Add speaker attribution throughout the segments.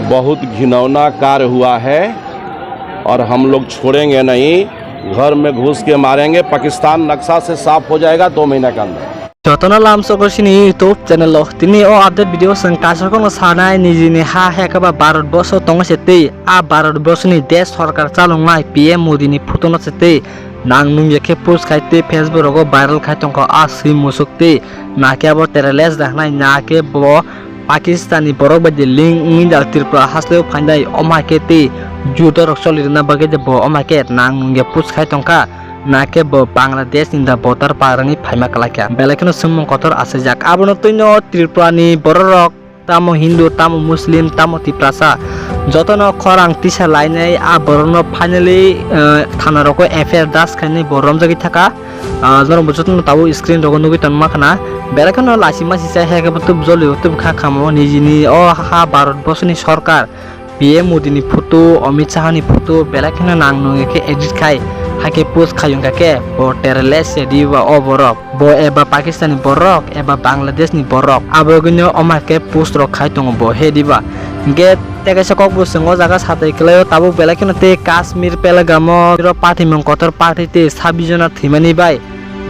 Speaker 1: बहुत घिनौना कार्य हुआ है और हम लोग छोड़ेंगे नहीं। घर में घुस के मारेंगे। पाकिस्तान नक्शा से साफ हो जाएगा 2 महीने के अंदर।
Speaker 2: जतना लाम सगरसिनी यूट्यूब चैनल तिनी ओ अपडेट भिडियो जों कासरखौ सानाय निजिनि हा हेकबा भारतवर्ष तंगसेते आ भारतवर्षनि देश सरकार चालुंनाय पीएम मोदीनि फटो नसेते नांगनुं येखे पोस्ट खाइते फेसबुक भाइरल खाइतंखौ आ सि मुसुकते नाके अब टेरलेस दाखनाय नाके बो पाकिस्तानी borok बायदि लिंक इंदा त्रिपुरा हासलेव फाइनाय अमाकेते जुदर सलिरना बगे जे बो अमाके नांगनुं ये पोस्ट खाइतंखा नाके बो बांग्लादेश इंदा बोतर पारनि फाइमा कलाक्या बेलेकनो सुमं कतर आसे जाक आबनो Taino त्रिपुरानि borok tamo Hindu tamo Muslim tamo Tiprasa जतनो खरां तिसा लाइनाय आ बरनो फाइनली थानारको एफआर दास खाइनाय बरम जगि थाका जरम जतनो ताबो स्क्रिन रगो नुगि तनमा खाना बेलेकनो लासिमा सिसा हेके बतुब जलियो तुब खा खामो निजिनि ओ हा भारतवर्षनि सरकार पीएम मोदीनि फटो अमित शाहनि फटो बेलेकनो नांनु एके एडिट खाइ हाके पोस्ट खायुंगा के बो टेरलेस सेदिवा ओ borok बो एबा पाकिस्तानी borok एबा बांग्लादेशनि borok आबोगनो अमाके पोस्ट रख खाइ दङ बो हेदिबा गेट तेगासे ककबो संगो जागा साथै क्लायो ताबो बेलेकनो ते काश्मीर पेलगामो रो पार्टी मंकतर पार्टी ते 26 जना थिमानि बाय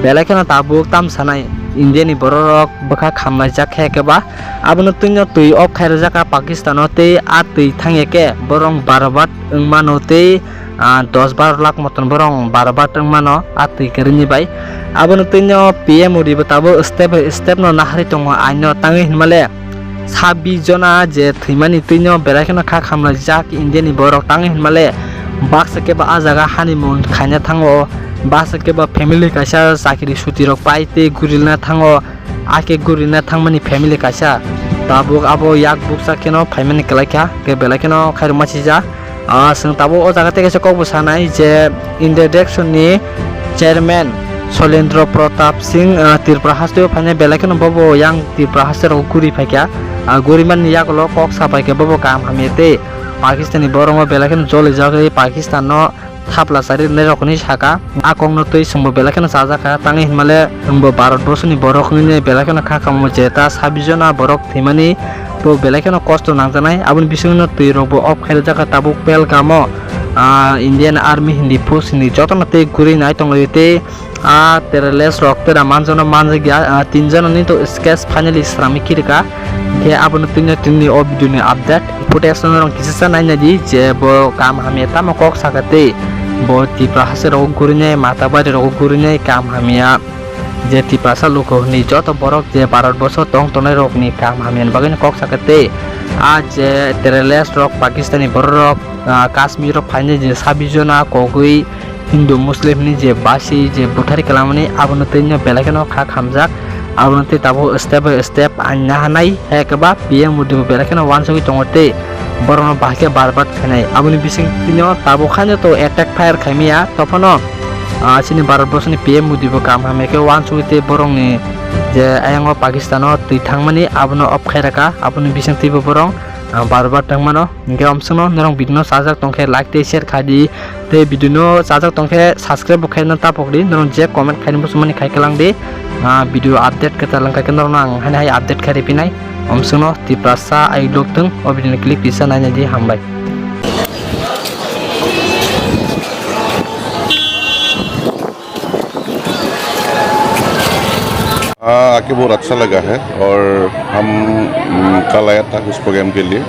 Speaker 2: बेलेकनो ताबो तामसानाय इंडियानि borok बखा खामनाय जाखे केबा आबनो तुइनो तुइ अफ खाइर जाका पाकिस्तानते आ तुइ थांगेके बरं 12 बात मानोते 10-12 लाख मतन बरं 12 बात मानो आ तुइ करिनि बाय आबनो तुइनो पीएम मोदी बताबो स्टेप न नाहरि तंग आइनो तांगि हिमाले 26 जना जे थैमानि तुइनो बेलेकनो खा खामनाय जाक इंडियानि borok तांगि हिमाले बाक्सकेबा आ जागा हानिमुन खाइना थांगो बासकेबा फेमिली कासा साखिरि सुतिरक पाइते गुरिलना थांगो आके गुरिना थांमानि फेमिली कासा ताबो आबो याक बुकसा केनो फाइमानि कलाख्या के बेलेकनो खाइर मासिजा जों ताबो ओ जागाते केसे कबो सानाय जे इंडिया डाइरेक्शननि चेयरमैन शैलेंद्र प्रताप सिंह त्रिपुरा हास्टेव फाइने बेलेकनो बबो यां त्रिपुरा हास्टेव गुरि फाइक्या गुरिमान याकलो कक सापाइके बबो काम हामेते पाकिस्तानी बरंग बेलेकनो जले जागे पाकिस्ताननो थापला सारि नेरखनि साका आकंनो तै संबो बेलेकनो साजाखा तांगि हिमाले संबो भारतवर्षनि बरकनि बेलेकनो खाखामो जेता 26 जना बरक थैमानि तो बेलेकनो कष्ट नांजानाय आबुन बिसंनो तै रबो अफ खाइर जाका ताबुक पेलगामो इंडियन आर्मी हिंदी फोर्स नि जतन ते गुरि नाय तंगयते आ टेरलेस रक्तरा मानजन मानजगिया 3 जननि तो स्केच फाइनली श्रमिक किरका के आबुन तिनि ओ भिडियोनि अपडेट फुटेज नरं किसिसा नायनादि जे बो काम हामेता मकक साकते बो त्रिपुरा हासे रग गुरिने माताबारि रग गुरिने काम हामिया जे त्रिपुरा लोकनि जत बरक जे भारतवर्ष तंग तनाय रकनि काम हामियान बागैन कक साकते आज जे टेरलेस रक पाकिस्तानी बरक काश्मीर फाइने जे 26 जना कगै हिंदू मुस्लिमनि जे बासि जे बुथारि खालामनि आबनो तैनो बेलेकनो खा खामजाक आबनो तै Tabo step by step Anna हानाय हेकबा पीएम मोदी बेलेकनो वानसगि तंगते बरनो बाके बार-बार खानाय आबनि बिसिं तिनो ताबो खाने तो अटैक फायर खामिया तफनो सिनि भारतवर्षनि पीएम मोदी बो काम हामेके वानसगि बरंनि जे आयांगो पाकिस्तानो तै थांमानि आबनो अफ खायराका आबनि बिसिं तिबो बरं बार-बार तंगमानो गेमसनो नरं बिदिनो साजाक तंखे लाइक ते शेयर खादि ते बिदिनो साजाक तंखे सब्सक्राइब खायना तापकदि नरं जे कमेन्ट खायनो बुसुमानि खायखलांदि भिडियो अपडेट कता लंका के नरं आं हाय अपडेट खारिपिनाय अमसनो तिप्रासा आइलोक्तों ओ बिदिनो क्लिक पिसा नायनादि हामबाय
Speaker 3: आके बहुत अच्छा लगा है और हम कल आया था इस प्रोग्राम के लिए।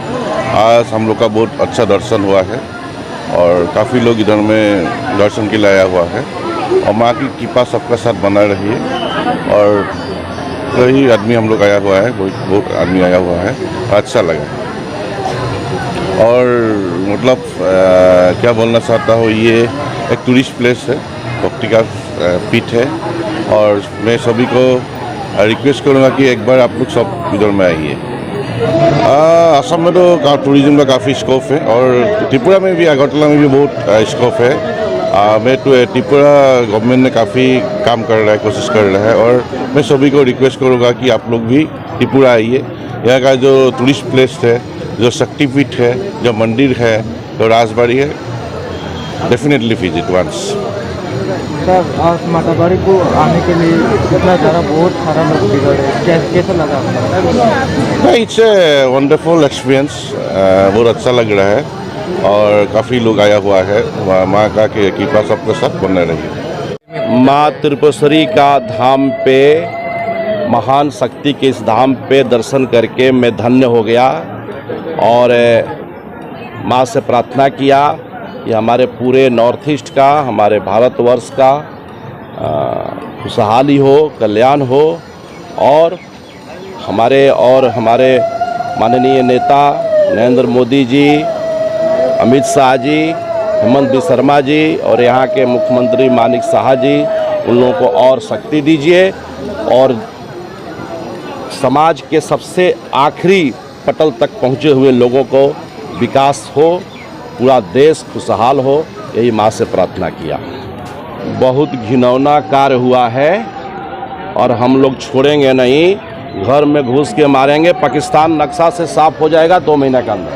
Speaker 3: आज हम लोग का बहुत अच्छा दर्शन हुआ है और काफ़ी लोग इधर में दर्शन के लिए आया हुआ है और माँ की कृपा सबका साथ बना रही है और कई आदमी हम लोग आया हुआ है, बहुत आदमी आया हुआ है, अच्छा लगा। और मतलब क्या बोलना चाहता हूँ, ये एक टूरिस्ट प्लेस है, भक्ति का पीठ है और मैं सभी को रिक्वेस्ट करूँगा कि एक बार आप लोग सब इधर में आइए। असम में तो टूरिज्म का काफ़ी स्कोप है और त्रिपुरा में भी, अगरतला में भी बहुत स्कोप है। मैं तो त्रिपुरा गवर्नमेंट ने काफ़ी काम कर रहा है, कोशिश कर रहा है और मैं सभी को रिक्वेस्ट करूँगा कि आप लोग भी त्रिपुरा आइए। यहाँ का जो टूरिस्ट प्लेस है, जो शक्तिपीठ है, जो मंदिर है, जो राजबाड़ी है, डेफिनेटली विजिट वंस।
Speaker 4: सर आज माताबारी को आने के लिए इतना ज़्यादा बहुत सारा लोग बिगड़े, कैसा लगा आपको?
Speaker 3: नहीं, इट्स ए वंडरफुल एक्सपीरियंस, बहुत अच्छा लग रहा है और काफ़ी लोग आया हुआ है। माँ का कि कृपा सबके साथ बने रही।
Speaker 1: माँ त्रिपुरेश्वरी का धाम पे, महान शक्ति के इस धाम पे दर्शन करके मैं धन्य हो गया और माँ से प्रार्थना किया कि हमारे पूरे नॉर्थ ईस्ट का, हमारे भारतवर्ष का खुशहाली हो, कल्याण हो और हमारे माननीय नेता नरेंद्र मोदी जी, अमित शाह जी, हेमंत बिस्वा जी और यहाँ के मुख्यमंत्री मानिक शाह जी, उन लोगों को और शक्ति दीजिए और समाज के सबसे आखिरी पटल तक पहुँचे हुए लोगों को विकास हो, पूरा देश खुशहाल हो, यही माँ से प्रार्थना किया। बहुत घिनौना कार्य हुआ है और हम लोग छोड़ेंगे नहीं, घर में घुस के मारेंगे। पाकिस्तान नक्शा से साफ हो जाएगा 2 महीने के अंदर।